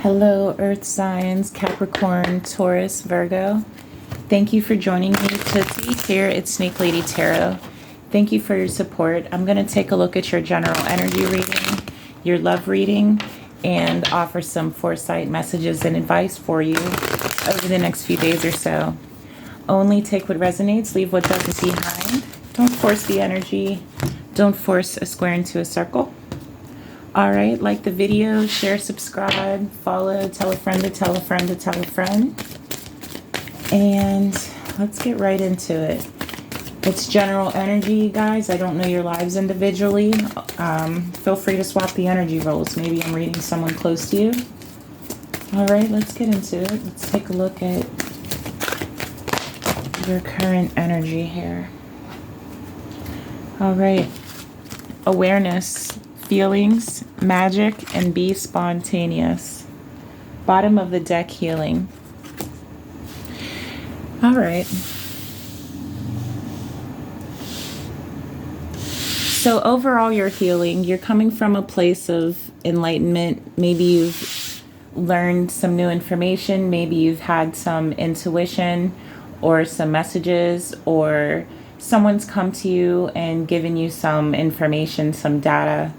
Hello, Earth signs, Capricorn, Taurus, Virgo. Thank you for joining me, Tootsiebaybe, here at SnakeLadyTarot. Thank you for your support. I'm going to take a look at your general energy reading, your love reading, and offer some foresight messages and advice for you over the next few days or so. Only take what resonates, leave what doesn't behind. Don't force the energy. Don't force a square into a circle. All right, like the video, share, subscribe, follow, tell a friend to tell a friend to tell a friend. And let's get right into it. It's general energy, guys. I don't know your lives individually. Feel free to swap the energy roles. Maybe I'm reading someone close to you. All right, let's get into it. Let's take a look at your current energy here. All right, awareness, feelings, magic, and be spontaneous. Bottom of the deck, healing. All right. So overall, you're healing. You're coming from a place of enlightenment. Maybe you've learned some new information. Maybe you've had some intuition or some messages, or someone's come to you and given you some information, some data.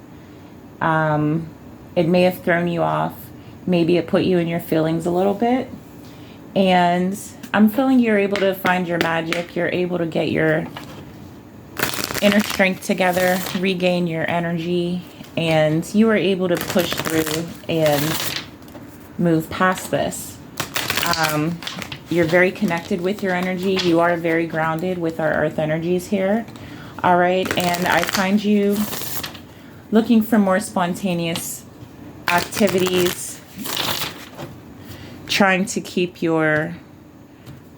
It may have thrown you off. Maybe it put you in your feelings a little bit. And I'm feeling you're able to find your magic. You're able to get your inner strength together, regain your energy, and you were able to push through and move past this. You're very connected with your energy. You are very grounded with our earth energies here. All right, and I find you looking for more spontaneous activities, trying to keep your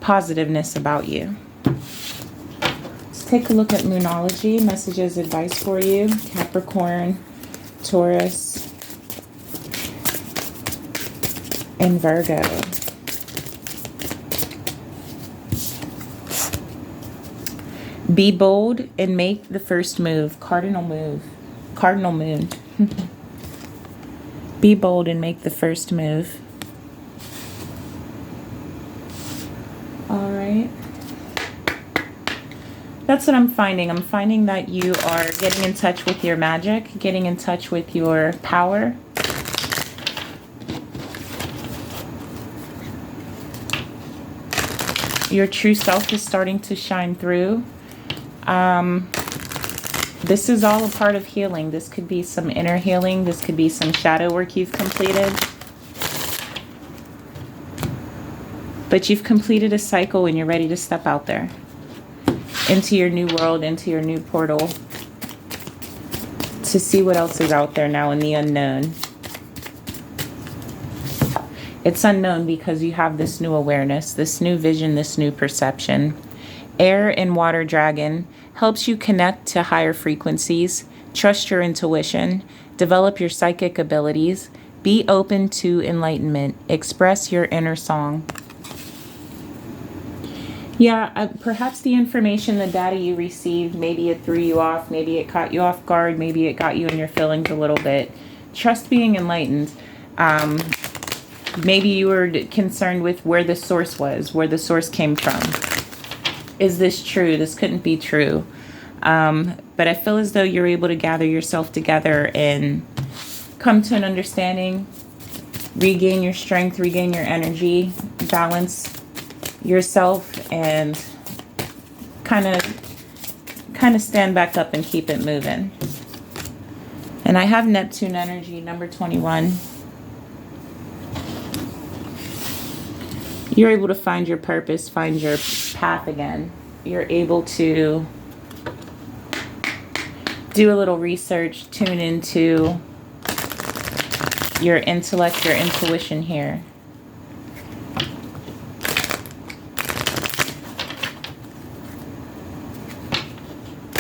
positiveness about you. Let's take a look at Moonology, messages, advice for you, Capricorn, Taurus, and Virgo. Be bold and make the first move. Cardinal move. Cardinal moon. Be bold and make the first move. All right. That's what I'm finding. I'm finding that you are getting in touch with your magic, getting in touch with your power. Your true self is starting to shine through. This is all a part of healing. This could be some inner healing. This could be some shadow work you've completed. But you've completed a cycle and you're ready to step out there into your new world, into your new portal, to see what else is out there now in the unknown. It's unknown because you have this new awareness, this new vision, this new perception. Air and water dragon helps you connect to higher frequencies, trust your intuition, develop your psychic abilities, be open to enlightenment, express your inner song. Yeah, perhaps the information, the data you received, maybe it threw you off, maybe it caught you off guard, maybe it got you in your feelings a little bit. Trust being enlightened. Maybe you were concerned with where the source was, where the source came from. Is this true? This couldn't be true. But I feel as though you're able to gather yourself together and come to an understanding, regain your strength, regain your energy, balance yourself, and kind of stand back up and keep it moving. And I have Neptune energy, number 21. You're able to find your purpose, find your path again. You're able to do a little research, tune into your intellect, your intuition here.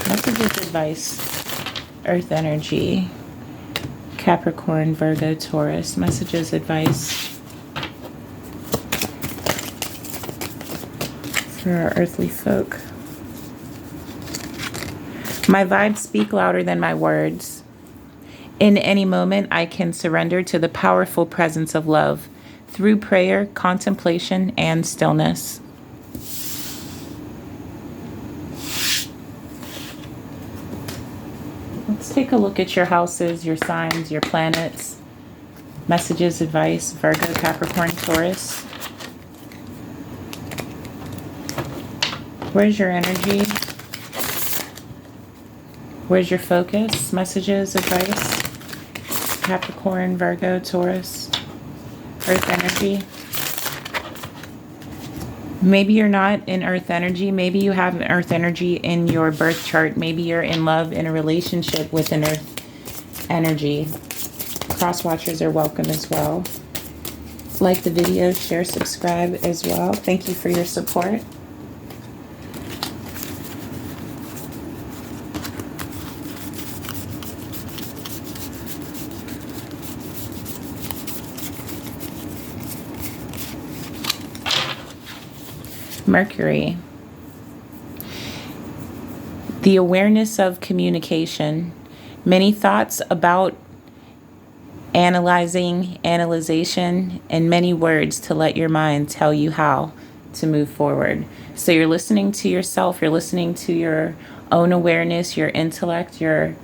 Messages, advice, earth energy, Capricorn, Virgo, Taurus. Messages, advice for our earthly folk. My vibes speak louder than my words. In any moment, I can surrender to the powerful presence of love through prayer, contemplation, and stillness. Let's take a look at your houses, your signs, your planets. Messages, advice, Virgo, Capricorn, Taurus. Where's your energy? Where's your focus? Messages, advice, Capricorn, Virgo, Taurus. Earth energy. Maybe you're not in earth energy. Maybe you have earth energy in your birth chart. Maybe you're in love, in a relationship with an earth energy. Cross watchers are welcome as well. Like the video, share, subscribe as well. Thank you for your support. Mercury. The awareness of communication. Many thoughts about analyzation, and many words to let your mind tell you how to move forward. So you're listening to yourself, you're listening to your own awareness, your intellect, your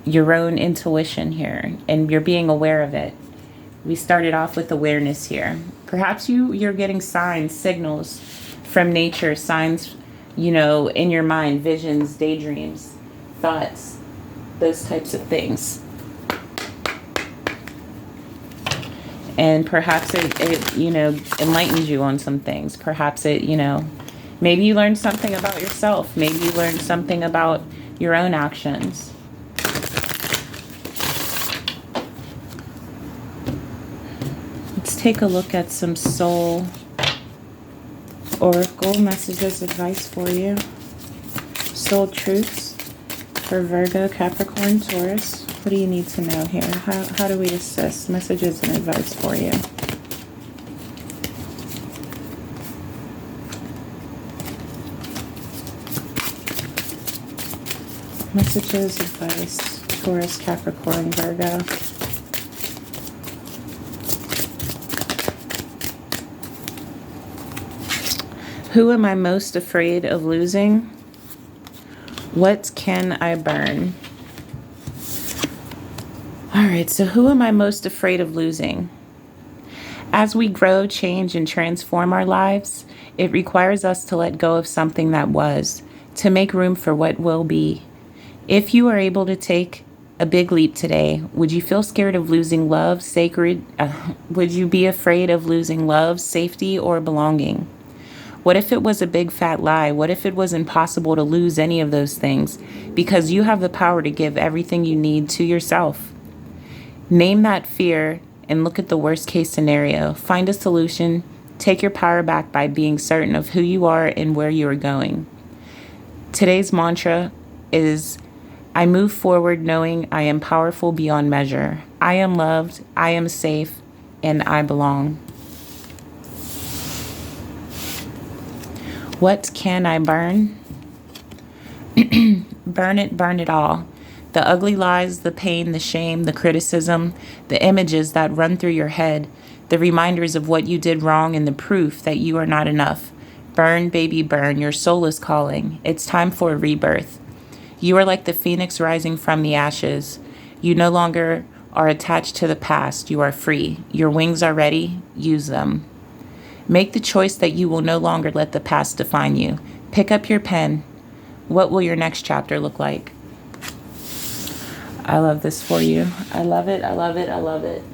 own intuition here, and you're being aware of it. We started off with awareness here. Perhaps you're getting signs, signals from nature, signs, you know, in your mind, visions, daydreams, thoughts, those types of things. And perhaps it you know, enlightens you on some things. Perhaps it, you know, maybe you learned something about yourself. Maybe you learned something about your own actions. Let's take a look at some soul oracle messages, advice for you. Soul truths for Virgo, Capricorn, Taurus. What do you need to know here? How do we assist? Messages and advice for you. Messages, advice, Taurus, Capricorn, Virgo. Who am I most afraid of losing? What can I burn? All right, so who am I most afraid of losing? As we grow, change, and transform our lives, it requires us to let go of something that was, to make room for what will be. If you are able to take a big leap today, would you feel scared of losing love, would you be afraid of losing love, safety, or belonging? What if it was a big fat lie? What if it was impossible to lose any of those things? Because you have the power to give everything you need to yourself. Name that fear and look at the worst case scenario. Find a solution. Take your power back by being certain of who you are and where you are going. Today's mantra is, I move forward knowing I am powerful beyond measure. I am loved, I am safe, and I belong. What can I burn? Burn it all. The ugly lies, the pain, the shame, the criticism, the images that run through your head, the reminders of what you did wrong, and the proof that you are not enough. Burn, baby, burn. Your soul is calling. It's time for a rebirth. You are like the phoenix rising from the ashes. You no longer are attached to the past. You are free. Your wings are ready. Use them. Make the choice that you will no longer let the past define you. Pick up your pen. What will your next chapter look like? I love this for you. I love it. I love it. I love it.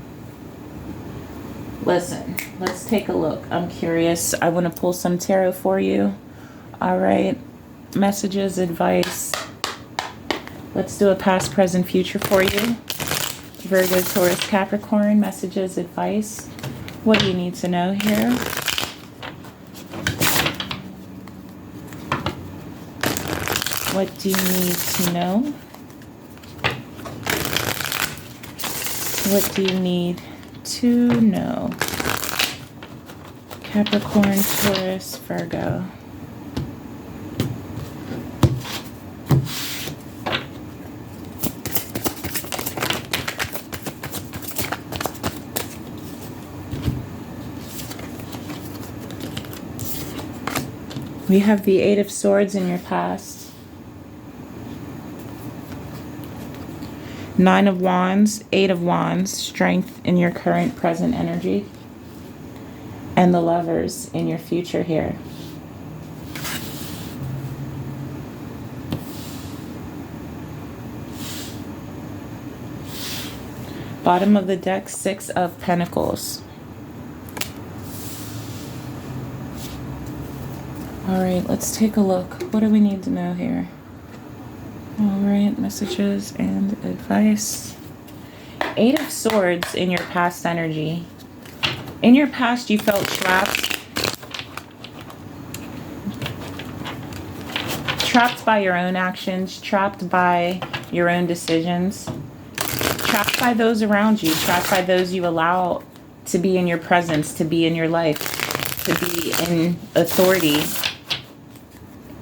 Listen, let's take a look. I'm curious. I want to pull some tarot for you. All right. Messages, advice. Let's do a past, present, future for you. Virgo, Taurus, Capricorn. Messages, advice. What do you need to know here? What do you need to know? What do you need to know? Capricorn, Taurus, Virgo. We have the Eight of Swords in your past. Nine of Wands, Eight of Wands, strength in your current present energy. And the Lovers in your future here. Bottom of the deck, Six of Pentacles. All right, let's take a look. What do we need to know here? All right, messages and advice. Eight of Swords in your past energy. In your past, you felt trapped. Trapped by your own actions, trapped by your own decisions, trapped by those around you, trapped by those you allow to be in your presence, to be in your life, to be in authority,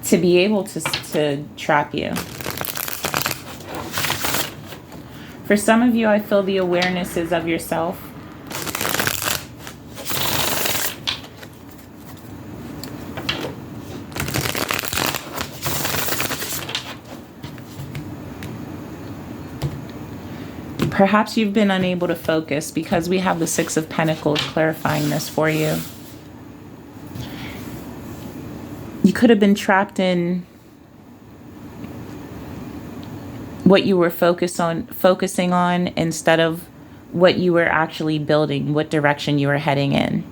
to be able to trap you. For some of you, I feel the awareness is of yourself. Perhaps you've been unable to focus because we have the Six of Pentacles clarifying this for you. You could have been trapped in what you were focusing on instead of what you were actually building, what direction you were heading in.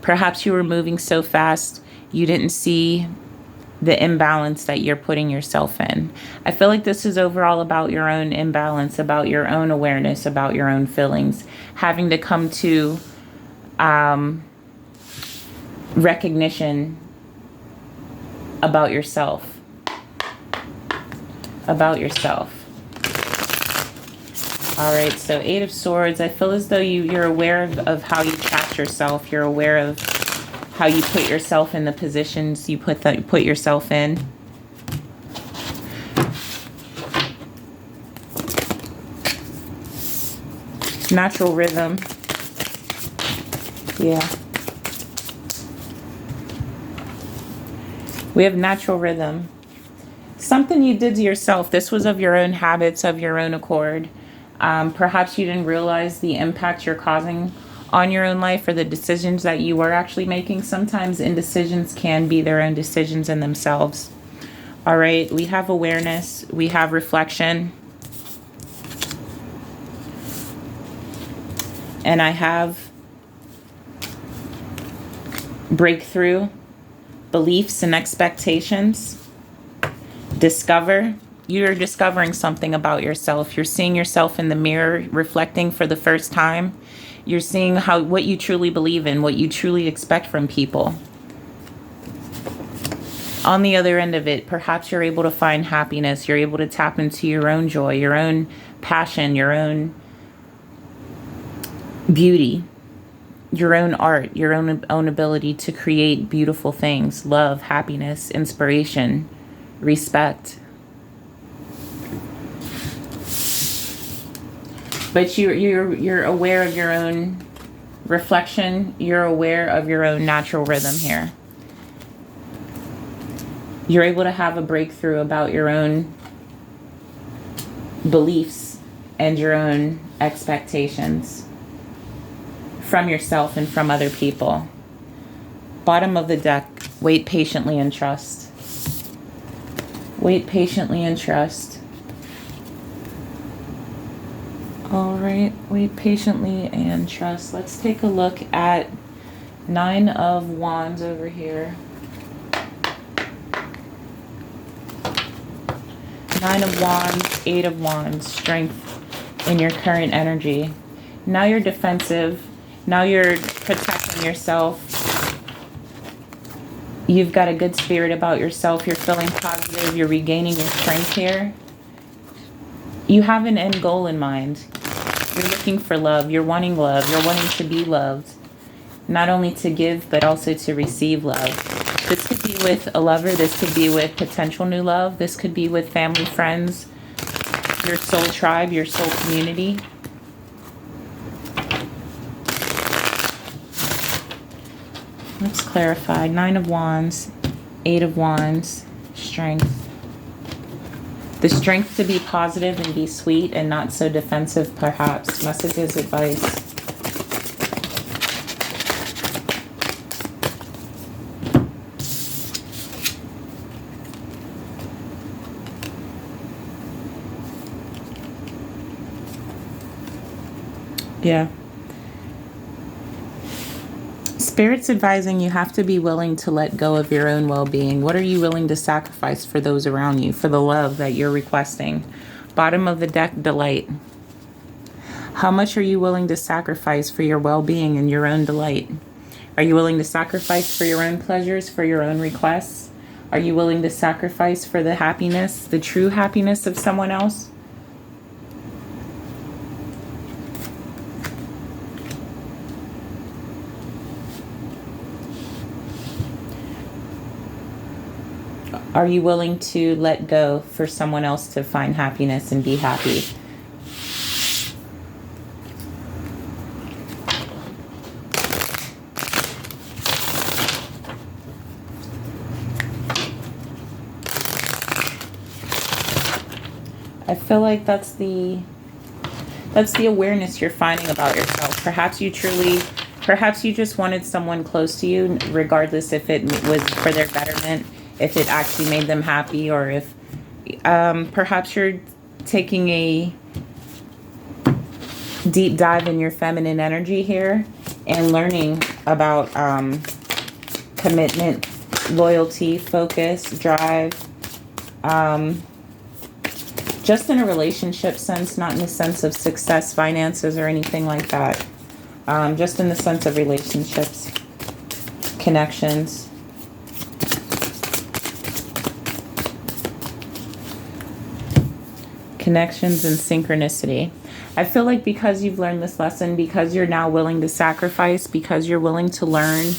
Perhaps you were moving so fast you didn't see the imbalance that you're putting yourself in. I feel like this is overall about your own imbalance, about your own awareness, about your own feelings, having to come to recognition about yourself. About yourself. All right, so Eight of Swords. I feel as though you're aware of how you trap yourself. You're aware of how you put yourself in the positions you put yourself in. Natural rhythm. Yeah. We have natural rhythm. Something you did to yourself. This was of your own habits, of your own accord. Perhaps you didn't realize the impact you're causing on your own life or the decisions that you were actually making. Sometimes indecisions can be their own decisions in themselves. All right, we have awareness, we have reflection, and I have breakthrough, beliefs and expectations. Discover. You're discovering something about yourself. You're seeing yourself in the mirror, reflecting for the first time. You're seeing what you truly believe in, what you truly expect from people. On the other end of it, perhaps you're able to find happiness. You're able to tap into your own joy, your own passion, your own beauty, your own art, your own ability to create beautiful things, love, happiness, inspiration, respect. But you're aware of your own reflection. You're aware of your own natural rhythm here. You're able to have a breakthrough about your own beliefs and your own expectations from yourself and from other people. Bottom of the deck, wait patiently and trust. Wait patiently and trust. All right, wait patiently and trust. Let's take a look at Nine of Wands over here. Nine of Wands, Eight of Wands, strength in your current energy. Now you're defensive. Now you're protecting yourself. You've got a good spirit about yourself. You're feeling positive. You're regaining your strength here. You have an end goal in mind. You're looking for love. You're wanting love. You're wanting to be loved. Not only to give, but also to receive love. This could be with a lover. This could be with potential new love. This could be with family, friends, your soul tribe, your soul community. Let's clarify. Nine of Wands, Eight of Wands, strength. The strength to be positive and be sweet and not so defensive, perhaps. Messages, advice. Yeah. Spirit's advising you have to be willing to let go of your own well-being. What are you willing to sacrifice for those around you, for the love that you're requesting? Bottom of the deck, delight. How much are you willing to sacrifice for your well-being and your own delight? Are you willing to sacrifice for your own pleasures, for your own requests? Are you willing to sacrifice for the happiness, the true happiness of someone else? Are you willing to let go for someone else to find happiness and be happy? I feel like that's the awareness you're finding about yourself. Perhaps you just wanted someone close to you, regardless if it was for their betterment, if it actually made them happy, or if perhaps you're taking a deep dive in your feminine energy here and learning about commitment, loyalty, focus, drive, just in a relationship sense, not in the sense of success, finances, or anything like that. Just in the sense of relationships, connections. Connections and synchronicity. I feel like because you've learned this lesson, because you're now willing to sacrifice, because you're willing to learn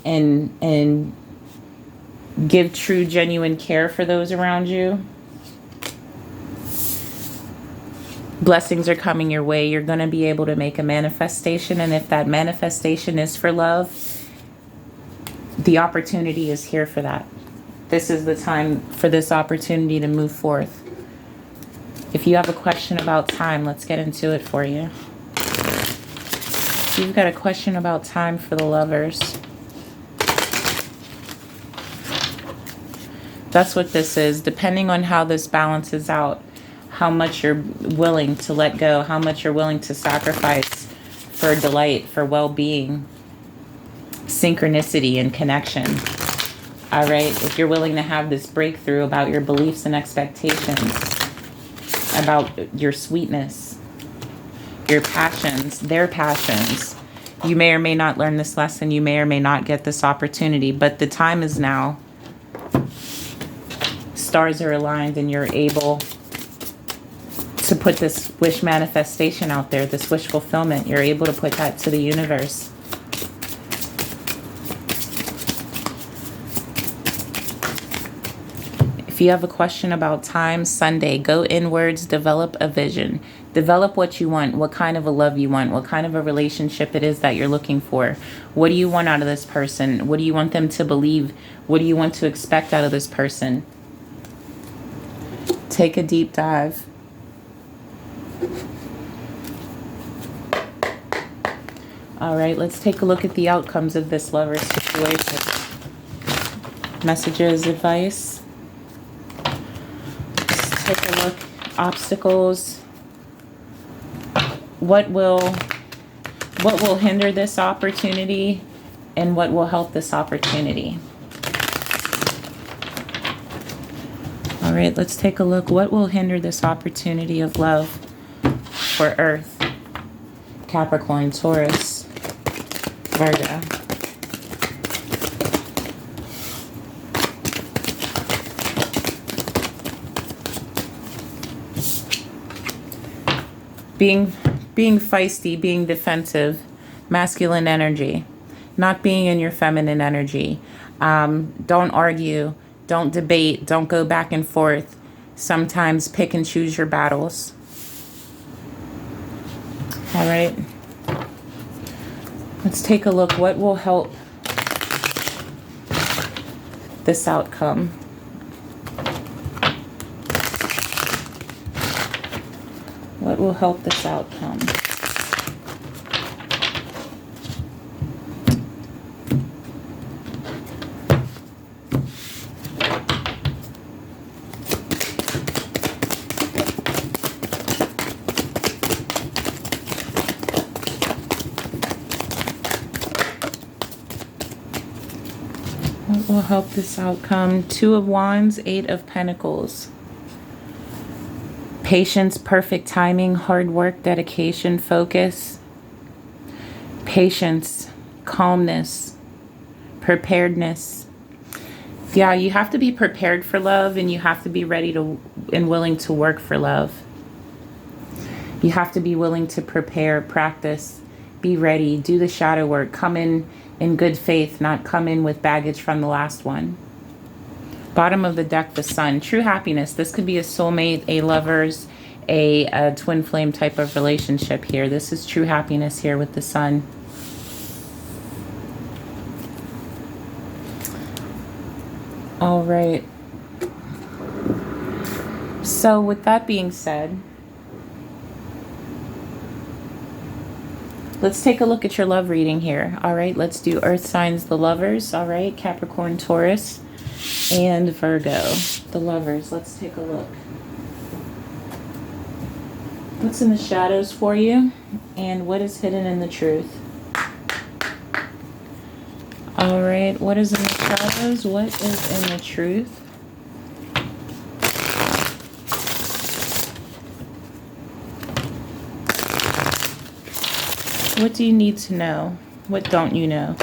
and give true, genuine care for those around you, blessings are coming your way. You're going to be able to make a manifestation, and if that manifestation is for love, the opportunity is here for that. This is the time for this opportunity to move forth. If you have a question about time, let's get into it for you. If you've got a question about time for the lovers, that's what this is. Depending on how this balances out, how much you're willing to let go, how much you're willing to sacrifice for delight, for well-being, synchronicity, and connection. All right? If you're willing to have this breakthrough about your beliefs and expectations, about your sweetness, your passions, their passions. You may or may not learn this lesson. You may or may not get this opportunity, but the time is now. Stars are aligned and you're able to put this wish manifestation out there, this wish fulfillment. You're able to put that to the universe. If you have a question about time, Sunday, go inwards, develop a vision. Develop what you want, what kind of a love you want, what kind of a relationship it is that you're looking for. What do you want out of this person? What do you want them to believe? What do you want to expect out of this person? Take a deep dive. All right, let's take a look at the outcomes of this lover situation. Messages, advice. Take a look. Obstacles. What will hinder this opportunity, and what will help this opportunity? All right, let's take a look. What will hinder this opportunity of love for Earth, Capricorn, Taurus, Virgo? Being feisty, being defensive, masculine energy, not being in your feminine energy. Don't argue, don't debate, don't go back and forth. Sometimes pick and choose your battles. All right. Let's take a look. What will help this outcome? What will help this outcome? What will help this outcome? Two of Wands, Eight of Pentacles. Patience, perfect timing, hard work, dedication, focus. Patience, calmness, preparedness. Yeah, you have to be prepared for love, and you have to be ready to and willing to work for love. You have to be willing to prepare, practice, be ready, do the shadow work, come in good faith, not come in with baggage from the last one. Bottom of the deck, the Sun. True happiness. This could be a soulmate, a lovers, a twin flame type of relationship here. This is true happiness here with the Sun. All right. So with that being said, let's take a look at your love reading here. All right, let's do earth signs, the lovers. All right, Capricorn, Taurus, and Virgo, the lovers. Let's take a look. What's in the shadows for you, and what is hidden in the truth? All right, what is in the shadows? What is in the truth? What do you need to know? What don't you know?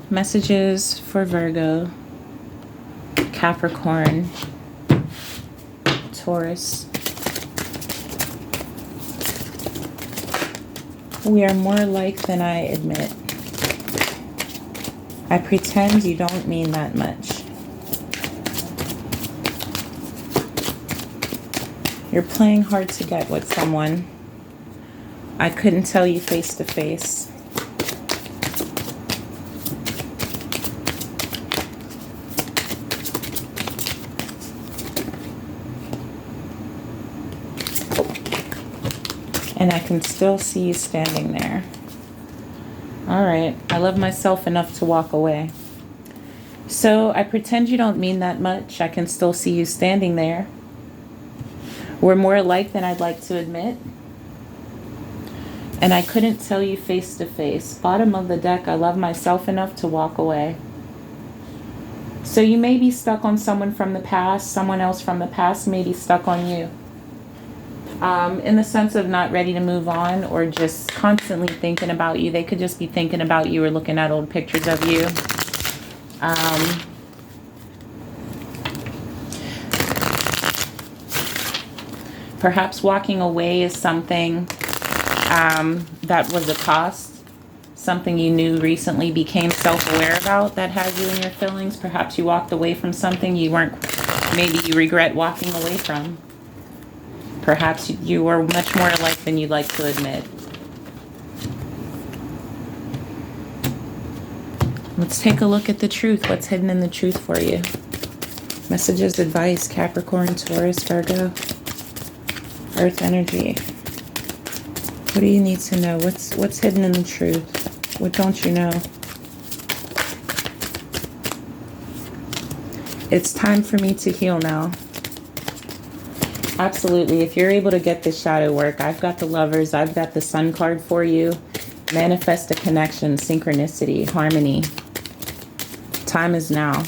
Messages for Virgo, Capricorn, Taurus. We are more alike than I admit. I pretend you don't mean that much. You're playing hard to get with someone. I couldn't tell you face to face. And I can still see you standing there. All right, I love myself enough to walk away. So I pretend you don't mean that much. I can still see you standing there. We're more alike than I'd like to admit. And I couldn't tell you face to face. Bottom of the deck, I love myself enough to walk away. So you may be stuck on someone from the past. Someone else from the past may be stuck on you. In the sense of not ready to move on, or just constantly thinking about you. They could just be thinking about you or looking at old pictures of you. Perhaps walking away is something that was a cost. Something you knew recently became self-aware about that has you in your feelings. Perhaps you walked away from something maybe you regret walking away from. Perhaps you are much more alike than you'd like to admit. Let's take a look at the truth. What's hidden in the truth for you? Messages, advice, Capricorn, Taurus, Virgo, Earth energy. What do you need to know? What's hidden in the truth? What don't you know? It's time for me to heal now. Absolutely. If you're able to get this shadow work, I've got the lovers. I've got the Sun card for you. Manifest a connection, synchronicity, harmony. Time is now.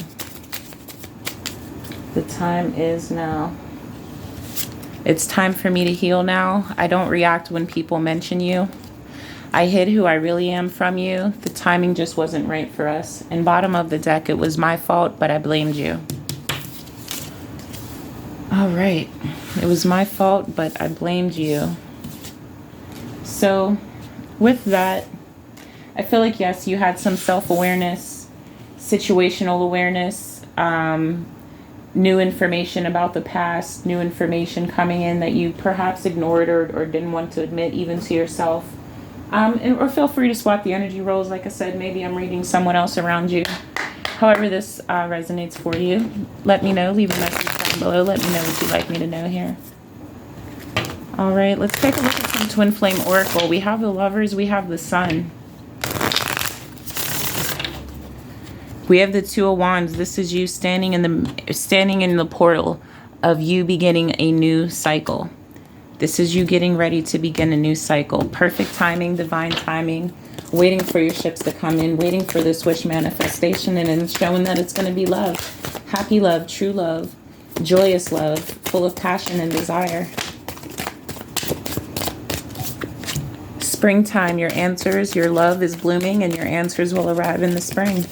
The time is now. It's time for me to heal now. I don't react when people mention you. I hid who I really am from you. The timing just wasn't right for us. And bottom of the deck, it was my fault, but I blamed you. All right. It was my fault, but I blamed you. So with that, I feel like, yes, you had some self-awareness, situational awareness, new information about the past, new information coming in that you perhaps ignored or didn't want to admit even to yourself. Or feel free to swap the energy roles. Like I said, maybe I'm reading someone else around you. However this resonates for you, let me know. Leave a message down below. Let me know what you'd like me to know here. All right, let's take a look at some Twin Flame Oracle. We have the Lovers, we have the Sun. We have the Two of Wands. This is you standing in the portal of you beginning a new cycle. This is you getting ready to begin a new cycle. Perfect timing, divine timing. Waiting for your ships to come in, waiting for this wish manifestation, and it's showing that it's going to be love. Happy love, true love, joyous love, full of passion and desire. Springtime, your answers, your love is blooming, and your answers will arrive in the spring.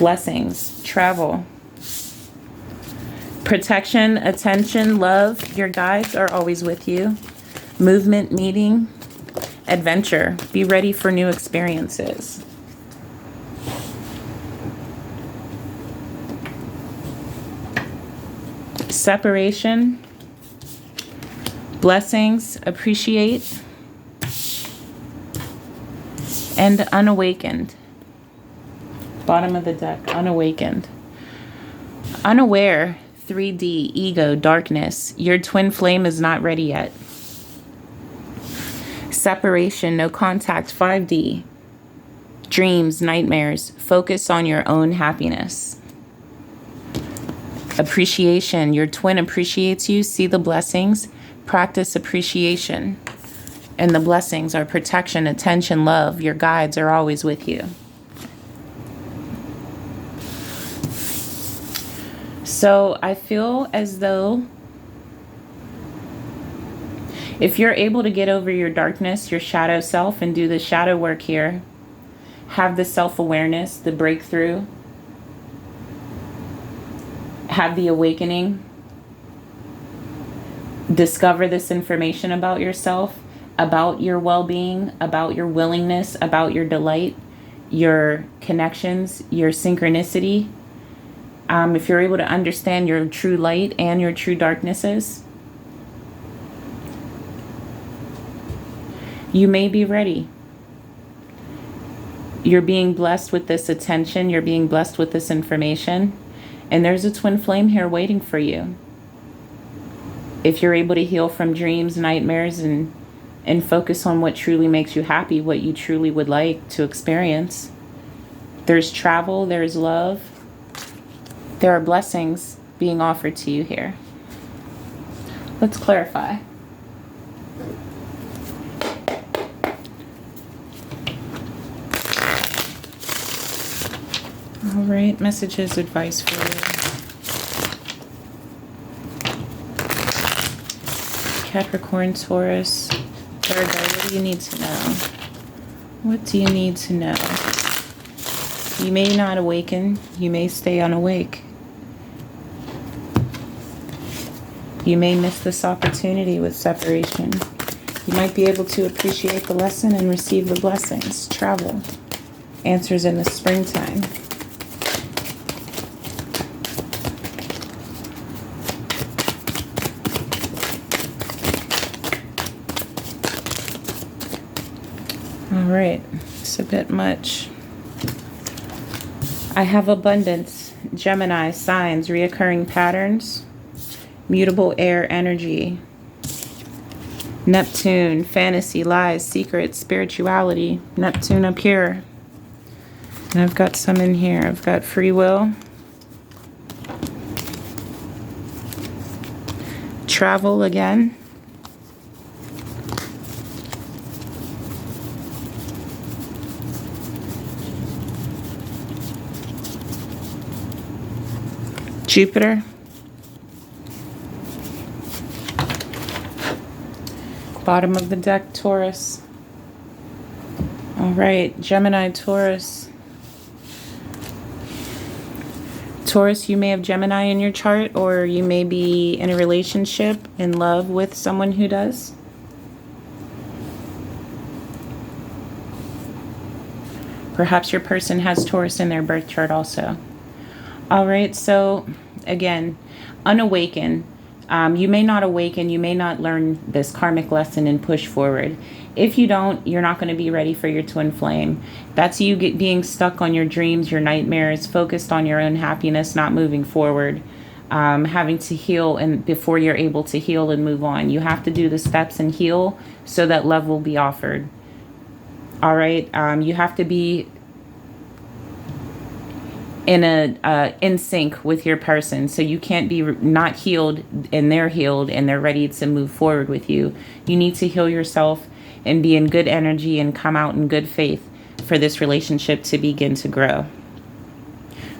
Blessings, travel, protection, attention, love. Your guides are always with you. Movement, meeting, adventure. Be ready for new experiences. Separation, blessings, appreciate, and unawakened. Bottom of the deck, unawakened. Unaware, 3D, ego, darkness. Your twin flame is not ready yet. Separation, no contact, 5D. Dreams, nightmares. Focus on your own happiness. Appreciation, your twin appreciates you. See the blessings. Practice appreciation. And the blessings are protection, attention, love. Your guides are always with you. So I feel as though if you're able to get over your darkness, your shadow self, and do the shadow work here, have the self-awareness, the breakthrough, have the awakening, discover this information about yourself, about your well-being, about your willingness, about your delight, your connections, your synchronicity. If you're able to understand your true light and your true darknesses, you may be ready. You're being blessed with this attention. You're being blessed with this information. And there's a twin flame here waiting for you. If you're able to heal from dreams, nightmares, and focus on what truly makes you happy, what you truly would like to experience. There's travel, there's love. There are blessings being offered to you here. Let's clarify. All right, messages, advice for you. Capricorn, Taurus, Virgo, what do you need to know? What do you need to know? You may not awaken. You may stay unawake. You may miss this opportunity with separation. You might be able to appreciate the lesson and receive the blessings. Travel. Answers in the springtime. All right, it's a bit much. I have abundance, Gemini, signs, reoccurring patterns, mutable air energy, Neptune, fantasy, lies, secrets, spirituality, Neptune up here. And I've got some in here. I've got free will, travel again, Jupiter, bottom of the deck, Taurus. All right, Gemini, Taurus. Taurus, you may have Gemini in your chart, or you may be in a relationship, in love with someone who does. Perhaps your person has Taurus in their birth chart also. All right, so again, unawaken. You may not awaken, you may not learn this karmic lesson and push forward. If you don't, you're not going to be ready for your twin flame. That's you being stuck on your dreams, your nightmares, focused on your own happiness, not moving forward, having to heal, and before you're able to heal and move on. You have to do the steps and heal so that love will be offered. All right. You have to be in sync with your person, so you can't be not healed and they're ready to move forward with you. You need to heal yourself and be in good energy and come out in good faith for this relationship to begin to grow.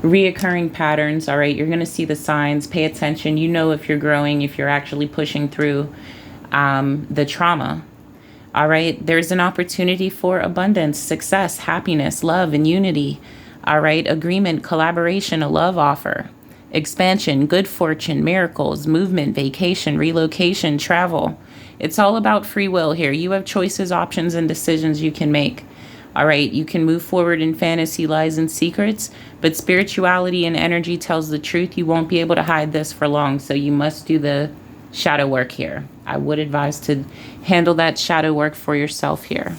Reoccurring patterns. All right, you're going to see the signs. Pay attention. You know if you're growing, if you're actually pushing through the trauma. All right, there's an opportunity for abundance, success, happiness, love, and unity. All right, agreement, collaboration, a love offer, expansion, good fortune, miracles, movement, vacation, relocation, travel. It's all about free will here. You have choices, options, and decisions you can make. All right, you can move forward in fantasy, lies, and secrets, but spirituality and energy tells the truth. You won't be able to hide this for long, so you must do the shadow work here. I would advise to handle that shadow work for yourself here.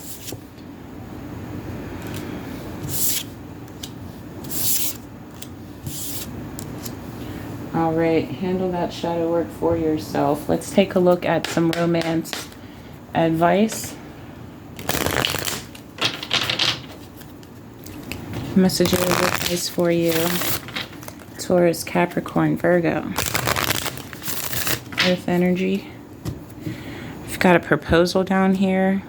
All right, handle that shadow work for yourself. Let's take a look at some romance advice. Messages of advice for you. Taurus, Capricorn, Virgo. Earth energy. We've got a proposal down here.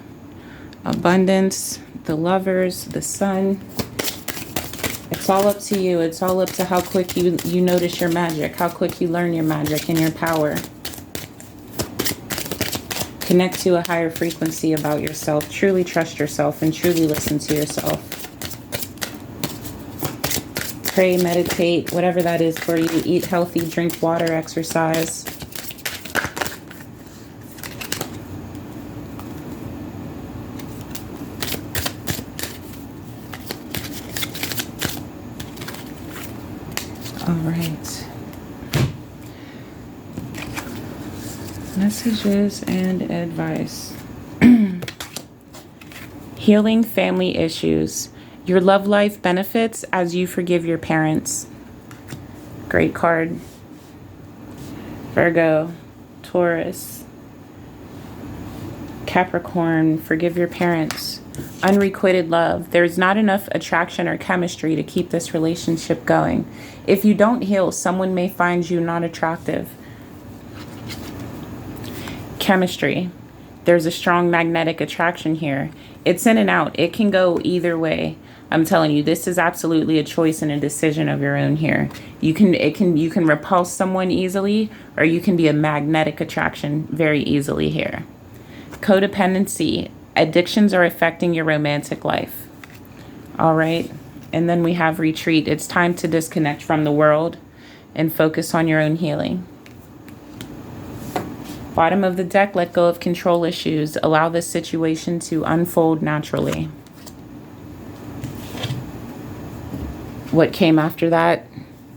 Abundance, the lovers, the sun. It's all up to you. It's all up to how quick you notice your magic, how quick you learn your magic and your power. Connect to a higher frequency about yourself. Truly trust yourself and truly listen to yourself. Pray, meditate, whatever that is for you. Eat healthy, drink water, exercise. All right. Messages and advice. Healing family issues. Your love life benefits as you forgive your parents. Great card. Virgo, Taurus, Capricorn, forgive your parents. Unrequited love. There's not enough attraction or chemistry to keep this relationship going. If you don't heal, someone may find you not attractive. Chemistry. There's a strong magnetic attraction here. It's in and out. It can go either way. I'm telling you, this is absolutely a choice and a decision of your own here. You can repulse someone easily, or you can be a magnetic attraction very easily here. Codependency. Addictions are affecting your romantic life. All right. And then we have retreat. It's time to disconnect from the world and focus on your own healing. Bottom of the deck, let go of control issues. Allow this situation to unfold naturally. What came after that?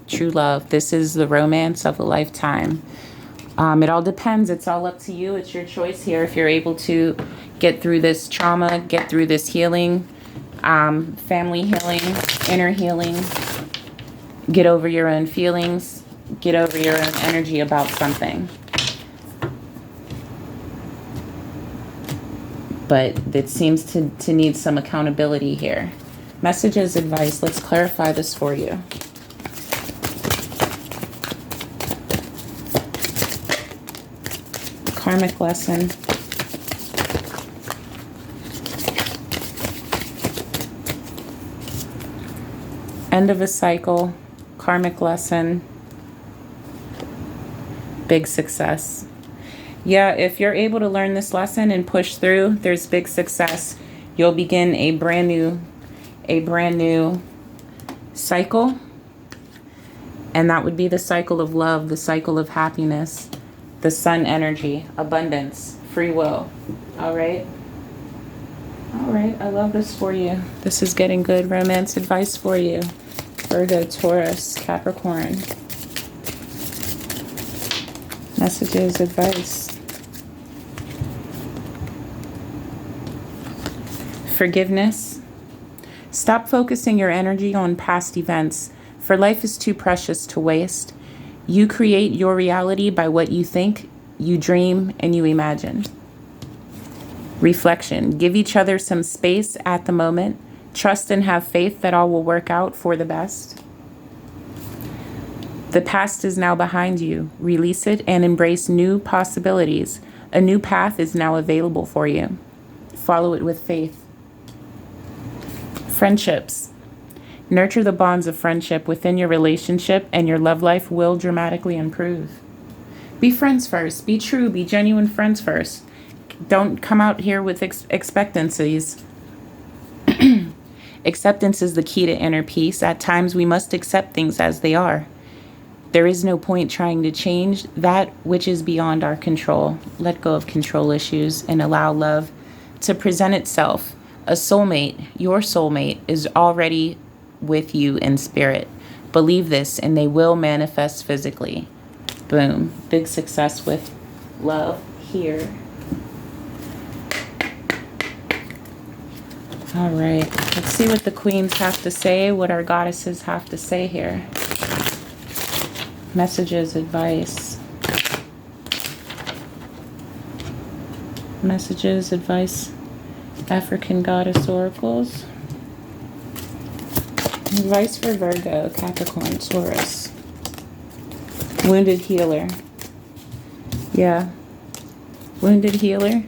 True love. This is the romance of a lifetime. It all depends. It's all up to you. It's your choice here. If you're able to get through this trauma, get through this healing, family healing, inner healing, get over your own feelings, get over your own energy about something. But it seems to need some accountability here. Messages, advice. Let's clarify this for you. Karmic lesson. End of a cycle. Karmic lesson. Big success. Yeah, if you're able to learn this lesson and push through, there's big success. You'll begin a brand new cycle. And that would be the cycle of love, the cycle of happiness, the sun energy, abundance, free will. All right. All right. I love this for you. This is getting good romance advice for you. Virgo, Taurus, Capricorn. Messages, advice. Forgiveness. Stop focusing your energy on past events, for life is too precious to waste. You create your reality by what you think, you dream, and you imagine. Reflection. Give each other some space at the moment. Trust and have faith that all will work out for the best. The past is now behind you. Release it and embrace new possibilities. A new path is now available for you. Follow it with faith. Friendships. Nurture the bonds of friendship within your relationship, and your love life will dramatically improve. Be friends first. Be true. Be genuine friends first. Don't come out here with expectancies. Acceptance is the key to inner peace. At times, we must accept things as they are. There is no point trying to change that which is beyond our control. Let go of control issues and allow love to present itself. A soulmate, your soulmate, is already with you in spirit. Believe this and they will manifest physically. Boom. Big success with love here. All right. Let's see what the queens have to say, what our goddesses have to say here. Messages, advice. Messages, advice. African goddess oracles. Advice for Virgo, Capricorn, Taurus. Wounded healer. Yeah. Wounded healer.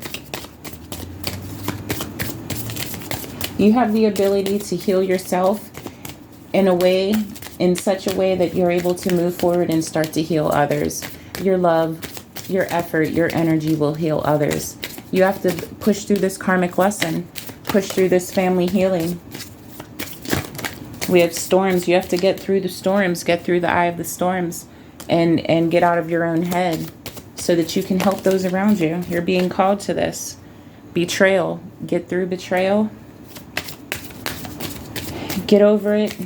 You have the ability to heal yourself in such a way that you're able to move forward and start to heal others. Your love, your effort, your energy will heal others. You have to push through this karmic lesson, push through this family healing. We have storms. You have to get through the storms, get through the eye of the storms, and get out of your own head so that you can help those around you. You're being called to this. Betrayal. Get through betrayal. Get over it.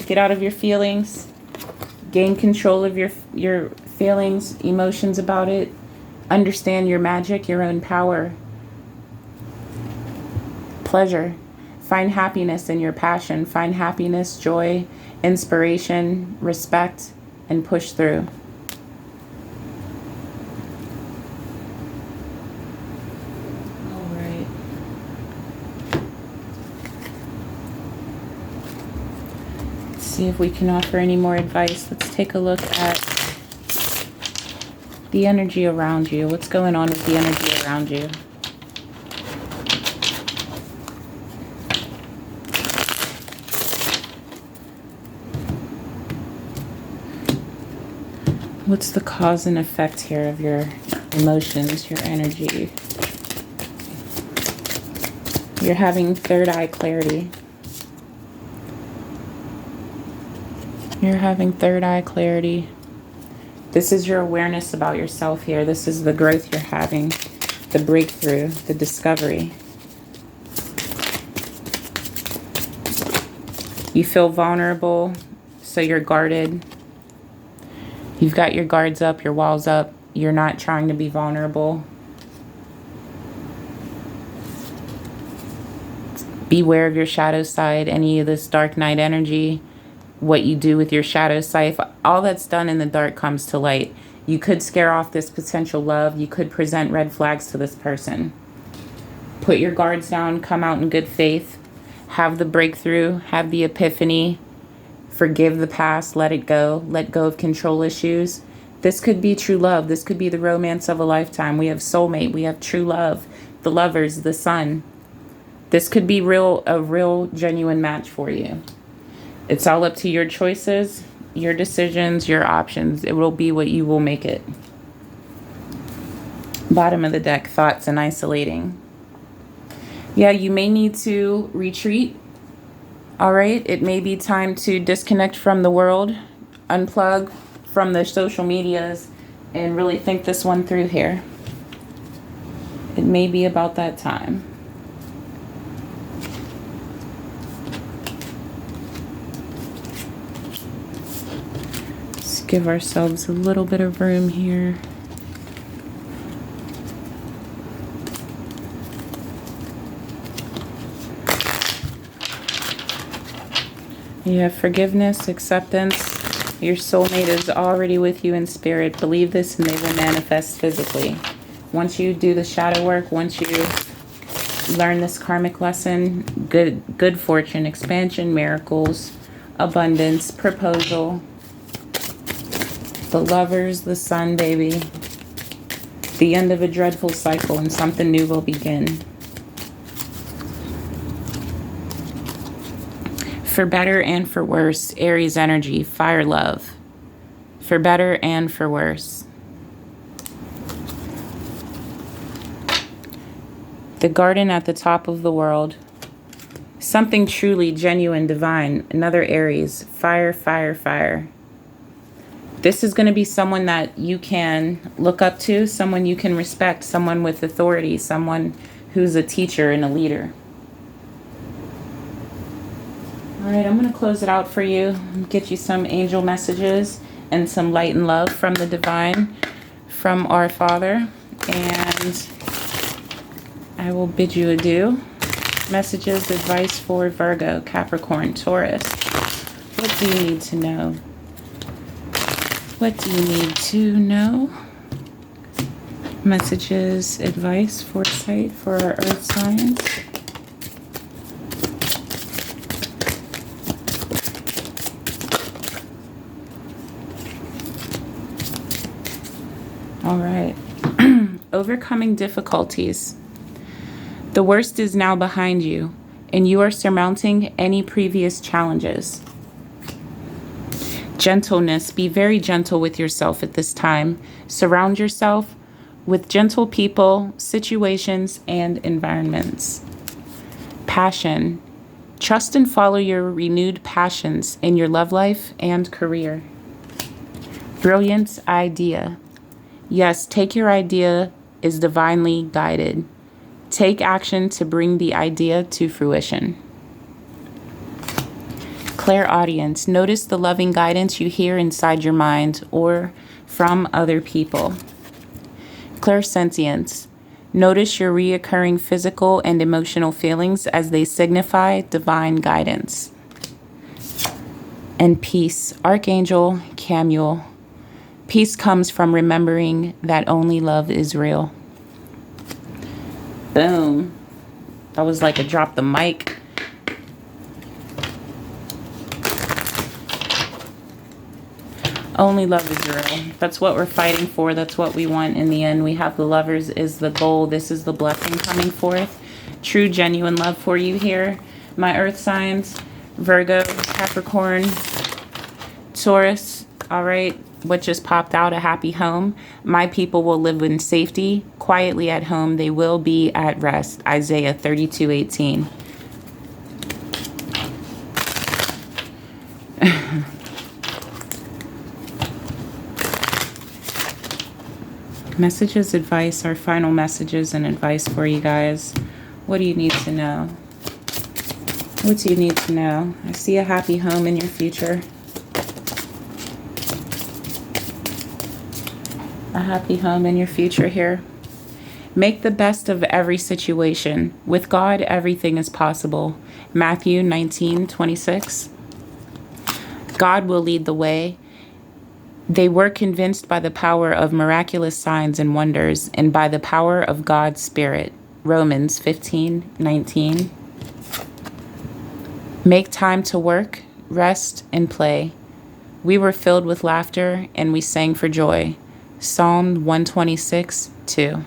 Get out of your feelings. Gain control of your feelings, emotions about it. Understand your magic, your own power. Pleasure. Find happiness in your passion. Find happiness, joy, inspiration, respect, and push through. All right. Let's see if we can offer any more advice. Let's take a look at the energy around you. What's going on with the energy around you? What's the cause and effect here of your emotions, your energy? You're having third eye clarity. You're having third eye clarity. This is your awareness about yourself here. This is the growth you're having, the breakthrough, the discovery. You feel vulnerable, so you're guarded. You've got your guards up, your walls up. You're not trying to be vulnerable. Beware of your shadow side, any of this dark night energy. What you do with your shadow side, all that's done in the dark comes to light. You could scare off this potential love. You could present red flags to this person. Put your guards down, come out in good faith, have the breakthrough, have the epiphany, forgive the past, let it go, let go of control issues. This could be true love. This could be the romance of a lifetime. We have soulmate, we have true love, the lovers, the sun. This could be a real genuine match for you. It's all up to your choices, your decisions, your options. It will be what you will make it. Bottom of the deck, thoughts and isolating. Yeah, you may need to retreat. All right, it may be time to disconnect from the world, unplug from the social medias, and really think this one through here. It may be about that time. Give ourselves a little bit of room here. You have forgiveness, acceptance. Your soulmate is already with you in spirit. Believe this and they will manifest physically. Once you do the shadow work, once you learn this karmic lesson, good fortune, expansion, miracles, abundance, proposal, the lovers, the sun, baby, the end of a dreadful cycle, and something new will begin. For better and for worse, Aries energy, fire love. For better and for worse. The garden at the top of the world. Something truly genuine, divine. Another Aries, fire, fire, fire. This is going to be someone that you can look up to, someone you can respect, someone with authority, someone who's a teacher and a leader. All right, I'm going to close it out for you, get you some angel messages and some light and love from the divine, from our Father, and I will bid you adieu. Messages, advice for Virgo, Capricorn, Taurus. What do you need to know? What do you need to know? Messages, advice, foresight for our earth signs. All right. Overcoming difficulties. The worst is now behind you, and you are surmounting any previous challenges. Gentleness. Be very gentle with yourself at this time. Surround yourself with gentle people, situations, and environments. Passion. Trust and follow your renewed passions in your love life and career. Brilliant idea. Yes, take your idea is divinely guided. Take action to bring the idea to fruition. Clairaudience. Notice the loving guidance you hear inside your mind or from other people. Clairsentience. Notice your reoccurring physical and emotional feelings as they signify divine guidance. And peace. Archangel Chamuel. Peace comes from remembering that only love is real. Boom. That was like a drop the mic. Only love is real. That's what we're fighting for. That's what we want in the end. We have the lovers is the goal. This is the blessing coming forth. True, genuine love for you here. My earth signs, Virgo, Capricorn, Taurus. All right. What just popped out, a happy home. My people will live in safety, quietly at home. They will be at rest. Isaiah 32:18. Messages, advice, our final messages and advice for you guys. What do you need to know? What do you need to know? I see a happy home in your future. A happy home in your future here. Make the best of every situation. With God, everything is possible. Matthew 19:26. God will lead the way. They were convinced by the power of miraculous signs and wonders and by the power of God's Spirit. Romans 15:19. Make time to work, rest, and play. We were filled with laughter and we sang for joy. Psalm 126:2.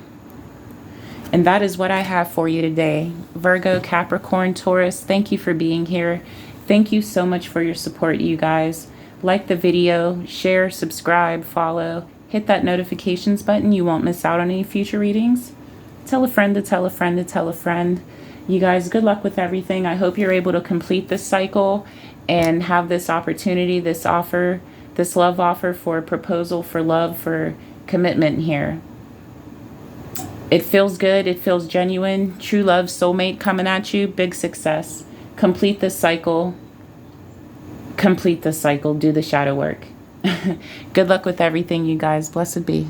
And that is what I have for you today. Virgo, Capricorn, Taurus, thank you for being here. Thank you so much for your support, you guys. Like the video, share, subscribe, follow, hit that notifications button. You won't miss out on any future readings. Tell a friend to tell a friend to tell a friend. You guys, good luck with everything. I hope you're able to complete this cycle and have this opportunity, this offer, this love offer for proposal, for love, for commitment here. It feels good. It feels genuine. True love, soulmate coming at you. Big success. Complete this cycle. Complete the cycle. Do the shadow work. Good luck with everything, you guys. Blessed be.